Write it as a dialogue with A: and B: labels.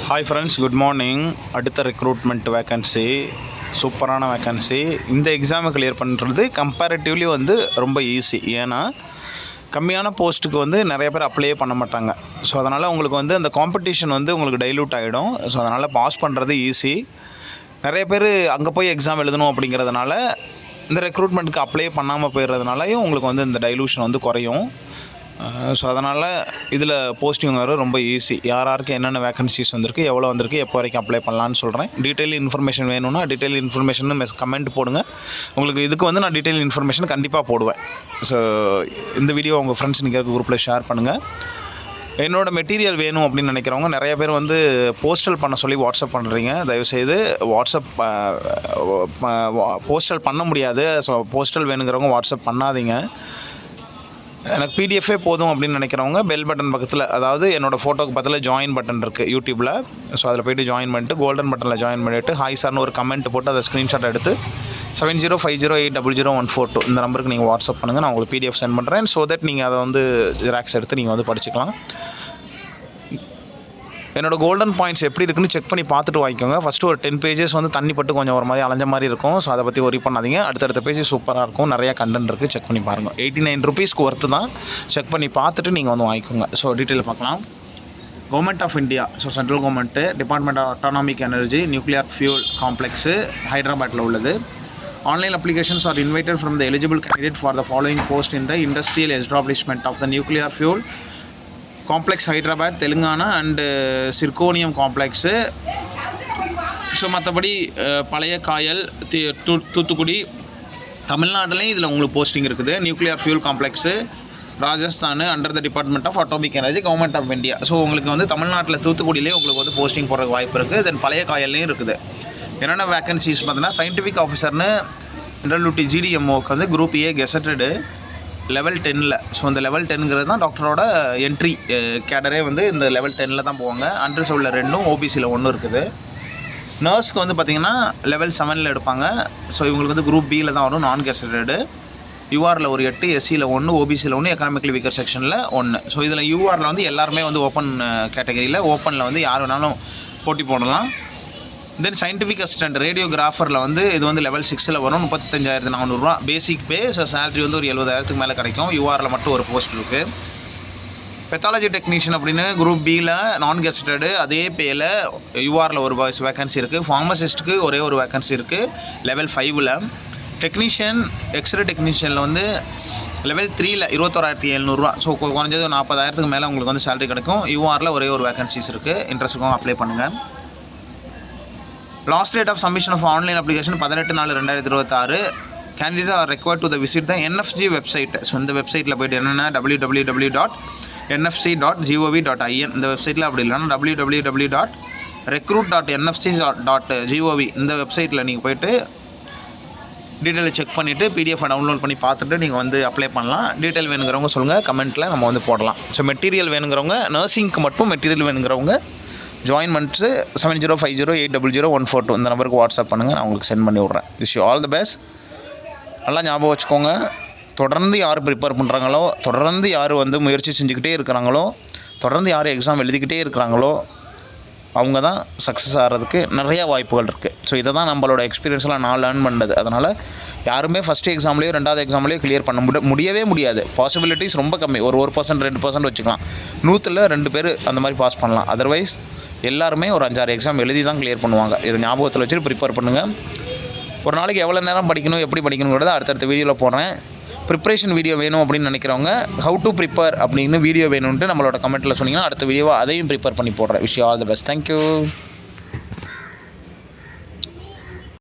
A: Hi friends, good morning. அடுத்த recruitment vacancy, சூப்பரான vacancy. இந்த எக்ஸாமை கிளியர் பண்ணுறது கம்பேரிட்டிவ்லி ரொம்ப ஈஸி. ஏன்னா கம்மியான போஸ்ட்டுக்கு நிறைய பேர் அப்ளையே பண்ண மாட்டாங்க. ஸோ அதனால் உங்களுக்கு அந்த காம்படிஷன் உங்களுக்கு டைல்யூட் ஆகிடும். ஸோ அதனால் பாஸ் பண்ணுறது ஈஸி. நிறைய பேர் அங்கே போய் எக்ஸாம் எழுதணும் அப்படிங்கிறதுனால இந்த ரெக்ரூட்மெண்ட்டுக்கு அப்ளை பண்ணாமல் போயிடுறதுனாலையும் உங்களுக்கு இந்த டைலூஷன் குறையும். ஸோ அதனால் இதில் போஸ்டிங் ரொம்ப ஈஸி. யாருக்கு என்னென்ன வேக்கன்சிஸ் வந்திருக்கு, எவ்வளோ வந்திருக்கு, எப்போ வரைக்கும் அப்ளை பண்ணலான்னு சொல்கிறேன். டீட்டெயில் இன்ஃபர்மேஷன் வேணும்னா டீட்டெயில் இன்ஃபர்மேஷன் கமெண்ட் போடுங்க. உங்களுக்கு இதுக்கு நான் டீட்டெயில் இன்ஃபர்மேஷன் கண்டிப்பாக போடுவேன். ஸோ இந்த வீடியோ உங்கள் ஃப்ரெண்ட்ஸ் நீங்கள் குரூப்பில் ஷேர் பண்ணுங்கள். என்னோட மெட்டீரியல் வேணும் அப்படின்னு நினைக்கிறவங்க நிறைய பேர் போஸ்டல் பண்ண சொல்லி வாட்ஸ்அப் பண்ணுறீங்க. தயவுசெய்து வாட்ஸ்அப் போஸ்டல் பண்ண முடியாது. ஸோ போஸ்டல் வேணுங்கிறவங்க வாட்ஸ்அப் பண்ணாதீங்க. எனக்கு பிடிஎஃபே போதும் அப்படின்னு நினைக்கிறவங்க பெல் பட்டன் பக்கத்தில், அதாவது என்னோடய ஃபோட்டோக்கு பக்கத்தில் ஜாயின் பட்டன் இருக்குது யூடியூப்பில். ஸோ அதில் போய்ட்டு ஜாயின் பண்ணிட்டு கோல்டன் பட்டனில் ஜாயின் பண்ணிவிட்டு ஹாய் சார்னு ஒரு கமெண்ட் போட்டு அதை ஸ்க்ரீன்ஷாட் எடுத்து 7050800142 இந்த நம்பருக்கு நீங்கள் வாட்ஸ்அப் பண்ணுங்கள். நான் உங்களுக்கு பிடிஎஃப் சென்ட் பண்ணுறேன். ஸோ தட் நீங்கள் அதை ஜெராக்ஸ் எடுத்து நீங்கள் படிச்சுக்கலாம். என்னோடய கோல்டன் பாயிண்ட்ஸ் எப்படி இருக்குன்னு செக் பண்ணி பார்த்துட்டு வாங்கிக்கோங்க. ஃபஸ்ட்டு ஒரு 10 பேஜஸ் தண்ணி பட்டு கொஞ்சம் ஒரு மாதிரி அலைஞ்ச மாதிரி இருக்கும். ஸோ அதை பற்றி ஒரி பண்ணாதீங்க. அடுத்தடுத்த பேஜஸ் சூப்பராக இருக்கும். நிறையா கண்டென்ட் இருக்குது. செக் பண்ணி பாருங்கள். 89 ருபீஸ்க்கு ஒர்த்து தான். செக் பண்ணி பார்த்துட்டு நீங்கள் வாங்கிக்கோங்க. ஸோ டீட்டெயில் பார்க்கலாம். Government of India, so central government, department of atomic energy, nuclear fuel complex ஹைதராபாத்தில் உள்ளது. Online applications are invited from the eligible candidate for the following post in the industrial establishment of the nuclear fuel complex Hyderabad, Telangana and zirconium complex. So மற்றபடி பழைய காயல், தூத்துக்குடி, தமிழ்நாட்டிலையும் இதில் உங்களுக்கு posting இருக்குது. Nuclear fuel complex Rajasthan under the department of atomic energy, government of India. So உங்களுக்கு தமிழ்நாட்டில் தூத்துக்குடியிலே உங்களுக்கு போஸ்டிங் போடுறதுக்கு வாய்ப்பு இருக்குது. தென் பழைய காயல்லையும் இருக்குது. என்னென்ன வேக்கன்சிஸ் பார்த்தீங்கன்னா, சயின்டிஃபிக் ஆஃபீஸர்னு ஜென்ரல் ஜிடிஎம்ஓக்கு குரூப் ஏ கெசட்டடு லெவல் 10ல். ஸோ இந்த லெவல் 10ங்கிறது தான் டாக்டரோட என்ட்ரி கேடரே இந்த லெவல் 10ல் தான் போவாங்க. அன்ரிசர்வ்டில் 2, ஓபிசியில் 1 இருக்குது. நர்ஸ்க்கு பார்த்திங்கன்னா லெவல் 7ல் எடுப்பாங்க. ஸோ இவங்களுக்கு குரூப் பியில் தான் வரும், நான் கெசட்டடு. யூஆரில் ஒரு 8, எஸ்சியில் 1, ஓபிசியில் 1, எக்கனாமிக்கலி வீக்கர் செக்ஷனில் 1. ஸோ இதில் யூஆரில் எல்லாருமே ஓப்பன் கேட்டகரியில், ஓப்பனில் யார் வேணாலும் போட்டி போடலாம். தென் சயின்டிஃபிக் அசிஸ்டன்ட் ரேடியோகிராஃபரில் இது லெவல் 6ல் வரும். 35,400 பேசிக் பே. ஸோ சேலரி ஒரு 70,000க்கு மேலே கிடைக்கும். யூஆரில் மட்டும் ஒரு போஸ்ட் இருக்குது. பெத்தாலஜி டெக்னீஷியன் அப்படின்னு குரூப் பியில் நான் கெஸ்டடு, அதே பேயில் யூஆரில் ஒரு வேக்கன்சி இருக்குது. ஃபார்மசிஸ்ட்டுக்கு ஒரே ஒரு வேக்கன்சி இருக்குது லெவல் 5ல். டெக்னீஷியன் எக்ஸ்ரே டெக்னீஷியனில் லெவல் 3ல் 21,700. ஸோ குறைஞ்சது 40,000க்கு மேலே உங்களுக்கு சேலரி கிடைக்கும். யூஆரில் ஒரே ஒரு வேக்கன்சிஸ் இருக்குது. இன்ட்ரெஸ்ட் இருக்கவங்க அப்ளை பண்ணுங்கள். Last date of submission of online application 18/4/2026. Candidate are required to the visit the NFG website. So இந்த வெப்சைட்டில் போய்ட்டு என்னென்னா www.nfc.gov.in இந்த வெப்சைட்டில், அப்படி இல்லைன்னா www.recruit.nfc.gov இந்த வெப்சைட்டில் நீங்கள் போய்ட்டு டீட்டெயிலை செக் பண்ணிவிட்டு பிடிஎஃப் டவுன்லோட் பண்ணி பார்த்துட்டு நீங்கள் அப்ளை பண்ணலாம். டீட்டெயில் வேணுங்கிறவங்க சொல்லுங்கள், கமெண்ட்டில் நம்ம போடலாம். ஸோ மெட்டீரியல் வேணுங்கிறவங்க, நர்சிங்க்கு மட்டும் மெட்டீரியல் வேணுங்கிறவங்க ஜாயின் பண்ணிட்டு 7050800142 இந்த நம்பருக்கு வாட்ஸ்அப் பண்ணுங்கள். நான் உங்களுக்கு சென்ட் பண்ணி விட்றேன். Wish you all the best. நல்லா ஞாபகம் வச்சுக்கோங்க. தொடர்ந்து யார் ப்ரிப்பேர் பண்ணுறாங்களோ, தொடர்ந்து யார் முயற்சி செஞ்சுக்கிட்டே இருக்கிறாங்களோ, தொடர்ந்து யார் எக்ஸாம் எழுதிக்கிட்டே இருக்கிறாங்களோ அவங்க தான் சக்ஸஸ் ஆகிறதுக்கு நிறையா வாய்ப்புகள் இருக்குது. ஸோ இதை தான் நம்மளோட எக்ஸ்பீரியன்ஸில் நான் லேர்ன் பண்ணது. அதனால் யாருமே ஃபஸ்ட்டு எக்ஸாம்லேயோ 2வது எக்ஸாம்லேயோ கிளியர் பண்ண முடியவே முடியாது. பாசிபிலிட்டிஸ் ரொம்ப கம்மி. ஒரு 1%, 2% வச்சுக்கலாம். 100ல் 2 பேர் அந்த மாதிரி பாஸ் பண்ணலாம். அதர்வைஸ் எல்லாருமே ஒரு 5-6 எக்ஸாம் எழுதி தான் கிளியர் பண்ணுவாங்க. இது ஞாபகத்தில் வச்சுட்டு ப்ரிப்பேர் பண்ணுங்கள். ஒரு நாளைக்கு எவ்வளோ நேரம் படிக்கணும், எப்படி படிக்கணுங்கிறத அடுத்தடுத்த வீடியோவில் போடுறேன். ப்ரிப்ரேஷன் வீடியோ வேணும் அப்படின்னு நினைக்கிறவங்க, ஹவு டு ப்ரிப்பேர் அப்படின்னு வீடியோ வேணும்ன்ட்டு நம்மளோட கமெண்ட்டில் சொன்னீங்கன்னா அடுத்த வீடியோவை அதையும் ப்ரிப்பேர் பண்ணி போடுறேன். Wish you all the best. Thank you.